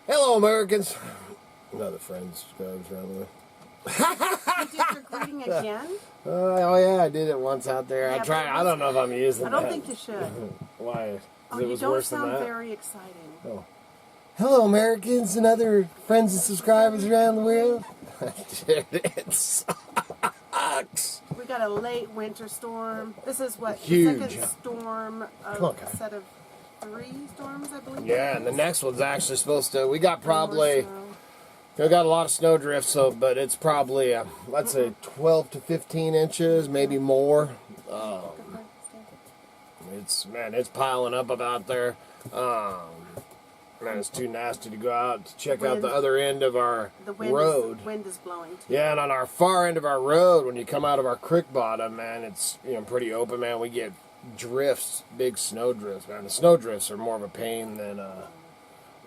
Hello, Americans. Another friend subscribes around the way. You did your greeting again? Oh yeah, I did it once out there. Yeah, I tried. I don't know if I'm using it. I don't think you should. Why? Oh, It you was don't worse than sound that. very exciting. Oh. Hello, Americans and other friends and subscribers around the world. Dude, it sucks. We got a late winter storm. This is what? Huge. The second storm of Come on, a set of 3 storms, I believe. Yeah, and the next one's actually supposed to. We got probably. More We got a lot of snowdrift, but it's probably, let's say, 12 to 15 inches, maybe more. It's piling up about there. Man, it's too nasty to go out to check out the other end of our road. The wind is blowing too. Yeah, and on our far end of our road, when you come out of our creek bottom, man, it's pretty open, man. We get drifts, big snow drifts, man. The snow drifts are more of a pain than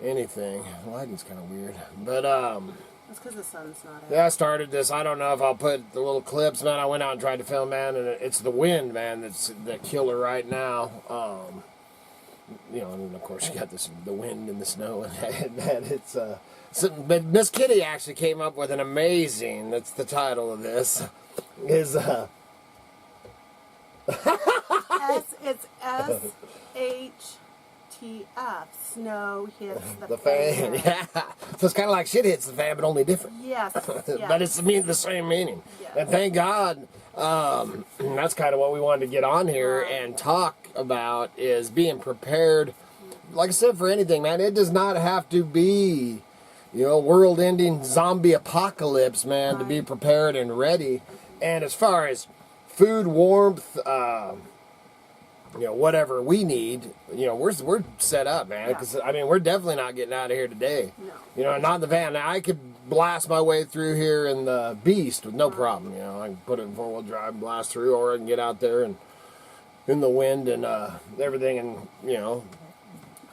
anything. The lighting's kind of weird, but It's because the sun's not out. yeah, I started this. I don't know if I'll put the little clips, man. I went out and tried to film, man, and it's the wind, man, that's the killer right now. And of course you got the wind and the snow, and that it's but Miss Kitty actually came up with an amazing. That's the title of this. Is It's SHTF. Snow hits the fan. Yeah, so it's kind of like shit hits the fan, but only different. Yes. But it's the same meaning. Yes. And thank God, that's kind of what we wanted to get on here and talk about, is being prepared. Like I said, for anything, man, it does not have to be, world-ending zombie apocalypse, man, to be prepared and ready. And as far as food, warmth, whatever we need, we're set up, man. Because we're definitely not getting out of here today. No. Not in the van. Now, I could blast my way through here in the Beast with no problem. I can put it in 4-wheel drive and blast through, or I can get out there and in the wind and everything, and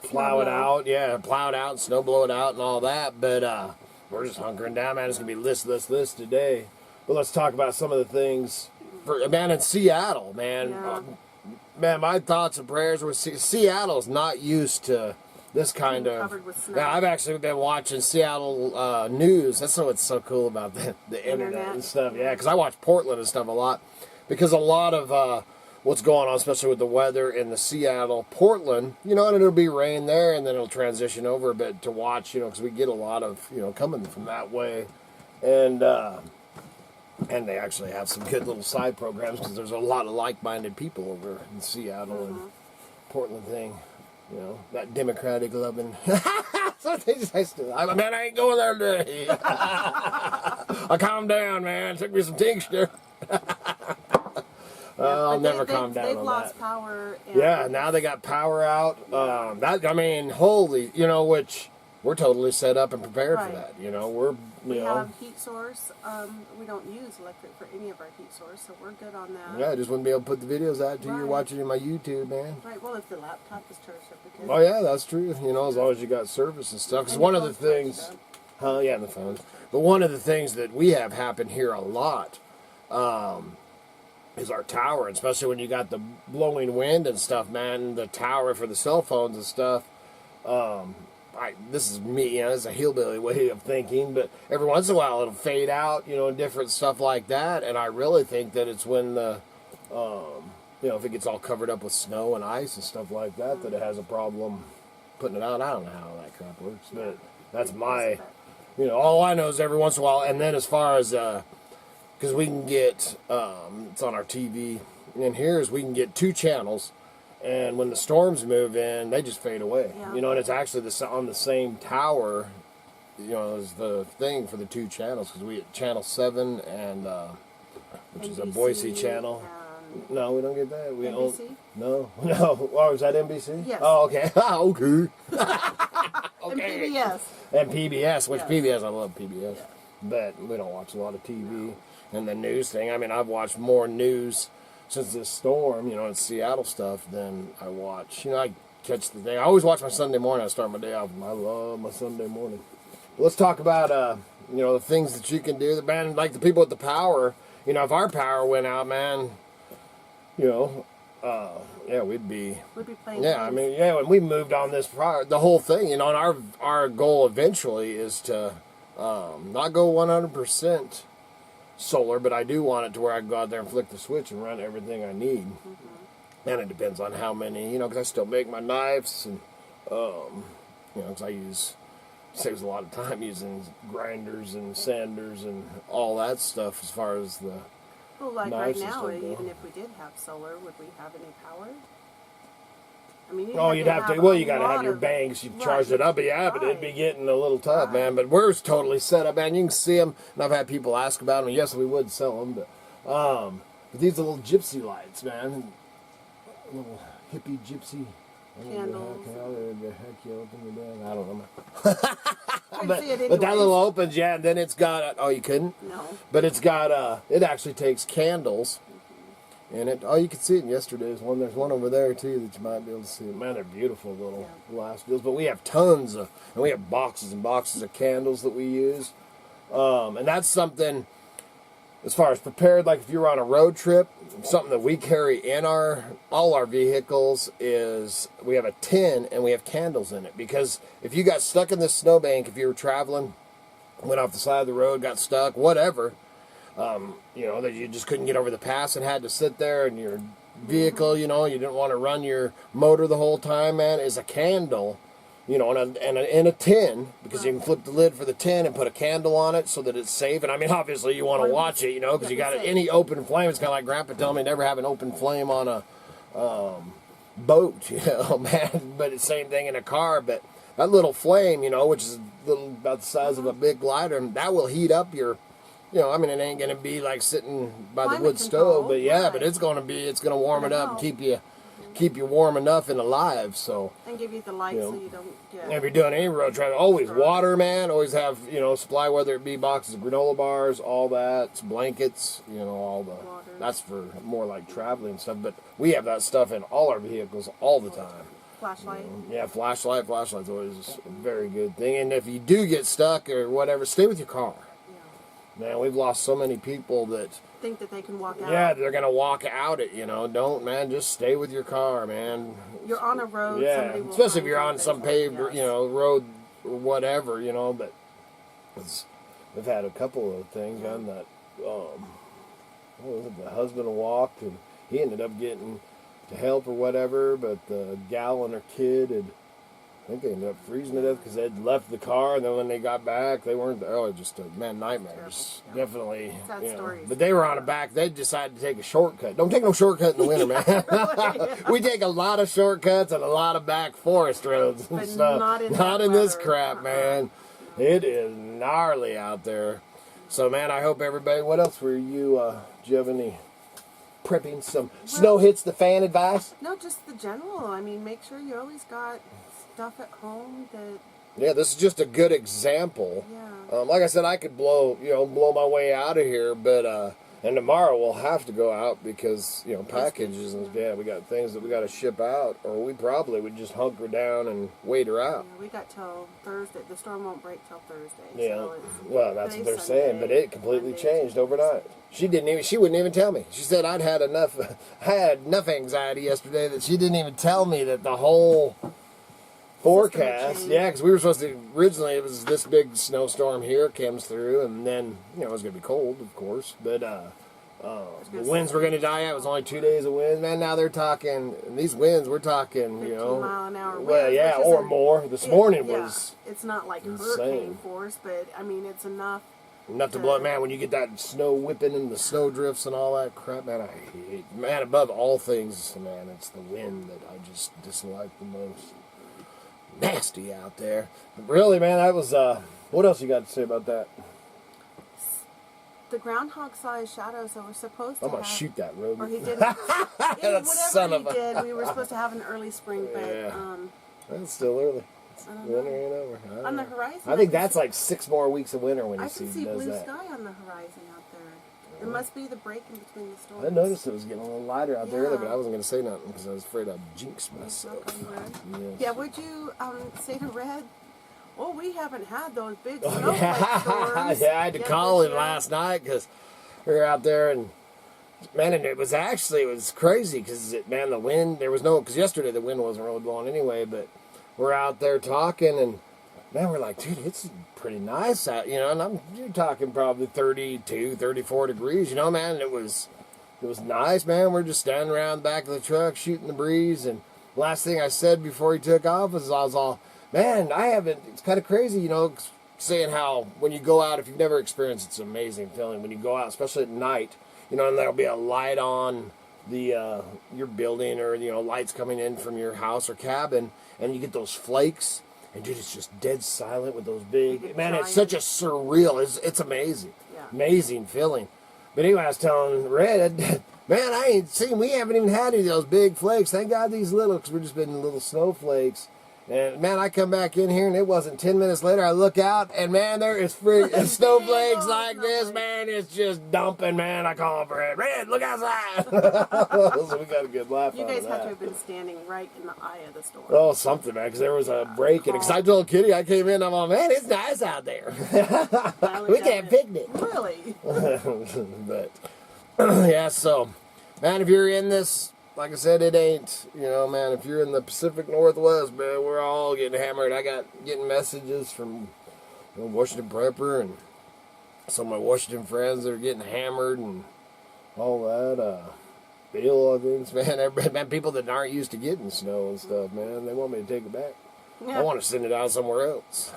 plow it out. Yeah, plow it out and snow blow it out and all that. But we're just hunkering down, man. It's gonna be list today. But let's talk about some of the things in Seattle, man. Yeah. Man, my thoughts and prayers were Seattle's not used to this kind of. Covered with snow. Yeah, I've actually been watching Seattle news. That's what's so cool about the internet and stuff. Yeah, because I watch Portland and stuff a lot, because a lot of what's going on, especially with the weather in the Seattle, Portland, and it'll be rain there, and then it'll transition over a bit to watch, because we get a lot of coming from that way, and they actually have some good little side programs, because there's a lot of like-minded people over in Seattle and Portland thing. That Democratic loving. I ain't going there today. I calmed down, man. Took me some tincture. I'll never calm down on that. They've lost power. Yeah, now they got power out. Which we're totally set up and prepared for that. We have heat source. We don't use electric for any of our heat source, so we're good on that. Yeah, I just wouldn't be able to put the videos out till you're watching in my YouTube, man. Right. Well, if the laptop is charged up, because oh yeah, that's true. As long as you got service and stuff. Because one of the things, and the phones. But one of the things that we have happen here a lot, is our tower, especially when you got the blowing wind and stuff, man. The tower for the cell phones and stuff. This is me, it's a hillbilly way of thinking, but every once in a while it'll fade out, and different stuff like that. And I really think that it's when the, if it gets all covered up with snow and ice and stuff like that, that it has a problem putting it out. I don't know how that crap works, but that's my, all I know is every once in a while. And then as far as, because we can get, it's on our TV, and here's we can get 2 channels. And when the storms move in, they just fade away. Yeah. And it's actually on the same tower, as the thing for the 2 channels. Because we get channel 7 and which is a Boise channel. No, we don't get that. We NBC? No. Oh, is that NBC? Yes. Oh, okay. Okay. Okay. And PBS. And PBS, which Yes. PBS, I love PBS. Yeah. But we don't watch a lot of TV. And the news thing, I've watched more news since this storm, in Seattle stuff, than I watch. I catch the day. I always watch my Sunday morning. I start my day off. I love my Sunday morning. Let's talk about, the things that you can do. Man, like the people with the power, if our power went out, man, yeah, we'd be playing. yeah, I mean, yeah, when we moved on this the whole thing, and our goal eventually is to not go 100% solar, but I do want it to where I can go out there and flick the switch and run everything I need. And it depends on how many, because I still make my knives, and because I saves a lot of time using grinders and sanders and all that stuff as far as the well, like right knives and now, stuff go. even if we did have solar, would we have any power? I mean, You'd have to. Well, you got to have your banks. You charge it up, but but it'd be getting a little tough, man. But we're totally set up, man. You can see them, and I've had people ask about them. Yes, we would sell them, but these are little gypsy lights, man. Little hippie gypsy candles. I don't know. but that little opens, yeah, and then it's got. Oh, you couldn't? No. But it's got. It actually takes candles. And you could see it in yesterday's one. There's one over there, too, that you might be able to see. Man, they're beautiful little glass deals. But we have tons of, and we have boxes and boxes of candles that we use. And that's something, as far as prepared, like if you're on a road trip, something that we carry in all our vehicles is we have a tin and we have candles in it. Because if you got stuck in this snowbank, if you were traveling, went off the side of the road, got stuck, whatever, that you just couldn't get over the pass and had to sit there in your vehicle, you didn't want to run your motor the whole time, man, is a candle, in a tin, because you can flip the lid for the tin and put a candle on it so that it's safe. And I mean, obviously you want to watch it, because you got any open flame. It's kind of like Grandpa telling me never have an open flame on a boat, man. But it's the same thing in a car. But that little flame, which is about the size of a big lighter, that will heat up your... it ain't going to be like sitting by the wood stove, but but it's going to warm it up and keep you warm enough and alive, so. And give you the light so you don't get... If you're doing any road travel, always water, man, always have, supply, whether it be boxes of granola bars, all that, blankets, all the, water. That's for more like traveling and stuff, but we have that stuff in all our vehicles all the time. Flashlight. Flashlight's always a very good thing, and if you do get stuck or whatever, stay with your car. Man, we've lost so many people that think that they can walk out. Yeah, they're gonna walk out it. Don't, man. Just stay with your car, man. You're on a road. Yeah, especially if you're on some paved, road or whatever. But we've had a couple of things on that. The husband walked and he ended up getting to help or whatever, but the gal and her kid had. I think they ended up freezing to death because they'd left the car, and then when they got back, they weren't there. Oh, just nightmares. Definitely. Sad stories. But they were on a back. They decided to take a shortcut. Don't take no shortcut in the winter, man. We take a lot of shortcuts and a lot of back forest roads and stuff. Not in this crap, man. It is gnarly out there. So, man, I hope everybody. What else were you? Do you have any prepping? Some snow hits the fan advice? No, just the general. I mean, make sure you always got stuff at home that... Yeah, this is just a good example. Yeah. Like I said, I could blow my way out of here, but and tomorrow we'll have to go out because packages and we got things that we got to ship out, or we probably would just hunker down and wait her out. Yeah, we got till Thursday. The storm won't break till Thursday. Yeah. So well, that's what they're saying, but it completely changed overnight. She wouldn't even tell me. She said I had enough anxiety yesterday that she didn't even tell me that the whole forecast, because we were supposed to, originally it was this big snowstorm here comes through, and then it was going to be cold, of course, but the winds were going to die out. It was only 2 days of wind, man. Now they're talking, and these winds, we're talking 15-mile-an-hour winds, or more. This morning was it's not like insane. Hurricane force, but I mean it's enough to blow. Man, when you get that snow whipping and the snow drifts and all that crap, man, I hate, man, above all things, man, it's the wind that I just dislike the most. Nasty out there. Really, man, that was, what else you got to say about that? The groundhog-sized shadows that were supposed to I'm going to shoot that rodent. Or he didn't. That son of a... did, we were supposed to have an early spring, but... It's still early. I don't Winter know. ain't over. On the horizon. I think that's like 6 more weeks of winter when you I can see does blue that. sky on the horizon out there. It must be the break in between the storms. I noticed it was getting a little lighter out there earlier, but I wasn't going to say nothing because I was afraid I'd jinx myself. Yes. Yeah, would you say to Red, well, we haven't had those big snowflake storms. I had to call him last night because we were out there and Man, and it was crazy because, man, the wind, there was no, because yesterday the wind wasn't really blowing anyway, but we're out there talking, and, man, we're like, dude, it's pretty nice out, you know, and you're talking probably 32, 34 degrees, you know, man, and it was nice, man. We're just standing around the back of the truck shooting the breeze, and last thing I said before he took off was I was all, man, it's kind of crazy, you know, saying how when you go out, if you've never experienced it, it's an amazing feeling when you go out, especially at night, you know, and there'll be a light on the your building, or, you know, lights coming in from your house or cabin, and you get those flakes, and dude, it's just dead silent with those big, man, it's such a surreal, it's amazing, amazing feeling. But anyway, I was telling Red, man, we haven't even had any of those big flakes. Thank God these little, because we've just been little snowflakes. And, man, I come back in here, and it wasn't 10 minutes later, I look out, and, man, there is snowflakes like this, man. It's just dumping, man. I call for it. Red, look outside. So we got a good laugh out of that. You guys have to have been standing right in the eye of the storm. Oh, something, man, because there was a break. And because I told Kitty, I came in, I'm all, man, it's nice out there. We can't picnic. Really? But, yeah, so, man, if you're in this, like I said, it ain't, you know, man, if you're in the Pacific Northwest, man, we're all getting hammered. Getting messages from, you know, Washington Prepper and some of my Washington friends that are getting hammered and all that. Bill, I think, man, people that aren't used to getting snow and stuff, man, they want me to take it back. Yeah. I want to send it out somewhere else.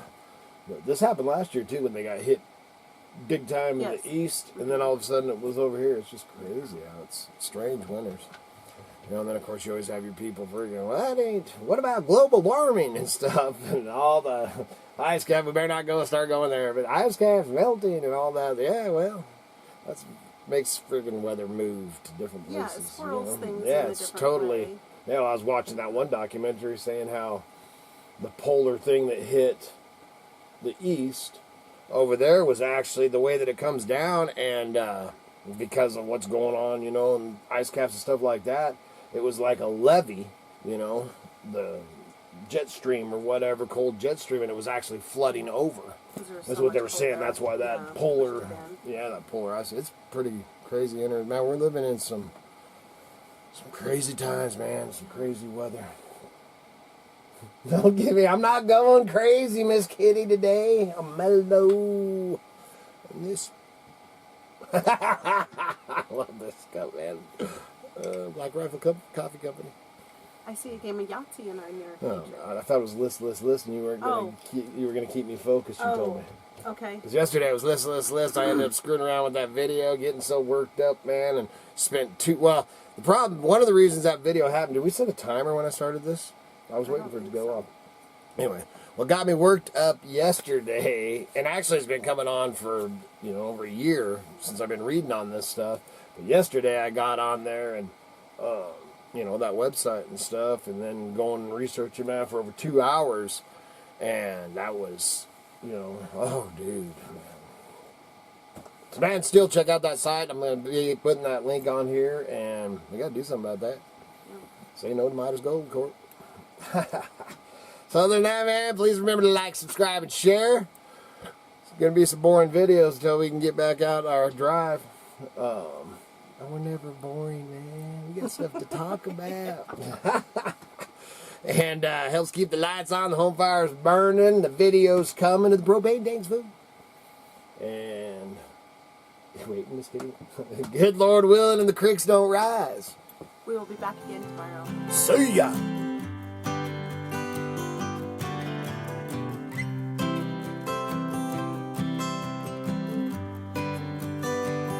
But this happened last year, too, when they got hit big time in the east, and then all of a sudden it was over here. It's just crazy how it's strange winters. You know, and then, of course, you always have your people freaking, well, what about global warming and stuff? And all the ice cap, we better not start going there. But ice caps melting and all that. Yeah, well, that makes friggin' weather move to different places. Yeah, it swirls things yeah, in a it's different totally, way. Yeah, well, I was watching that one documentary saying how the polar thing that hit the east over there was actually the way that it comes down, and because of what's going on, you know, and ice caps and stuff like that, it was like a levee, you know, the jet stream or whatever, cold jet stream, and it was actually flooding over. That's what they were saying. That's why that polar ice, it's pretty crazy. Man, we're living in some crazy times, man, some crazy weather. Don't give me, I'm not going crazy, Miss Kitty, today. I'm mellow. And this, I love this cup, man. Black Rifle Coffee Company. I see a game of Yahtzee in our mirror. Oh, God, I thought it was list, and you were going to keep me focused, you told me. Okay. Because yesterday it was list. I ended up screwing around with that video, getting so worked up, man, and spent one of the reasons that video happened, did we set a timer when I started this? I was waiting for it to go off. Anyway, what got me worked up yesterday, and actually it's been coming on for, you know, over a year since I've been reading on this stuff. But yesterday I got on there and, you know, that website and stuff, and then going and researching that for over 2 hours. And that was, you know, oh, dude. So, man, still check out that site. I'm going to be putting that link on here, and we got to do something about that. Say no to Midas Gold Corp. So other than that, man, please remember to like, subscribe, and share. It's going to be some boring videos until we can get back out our drive. We're never boring, man. We got stuff to talk about. And helps keep the lights on, the home fire's burning, the videos coming, and the propane tank's full. And wait, Miss Kitty. Good Lord willing, and the creeks don't rise. We will be back again tomorrow. See ya!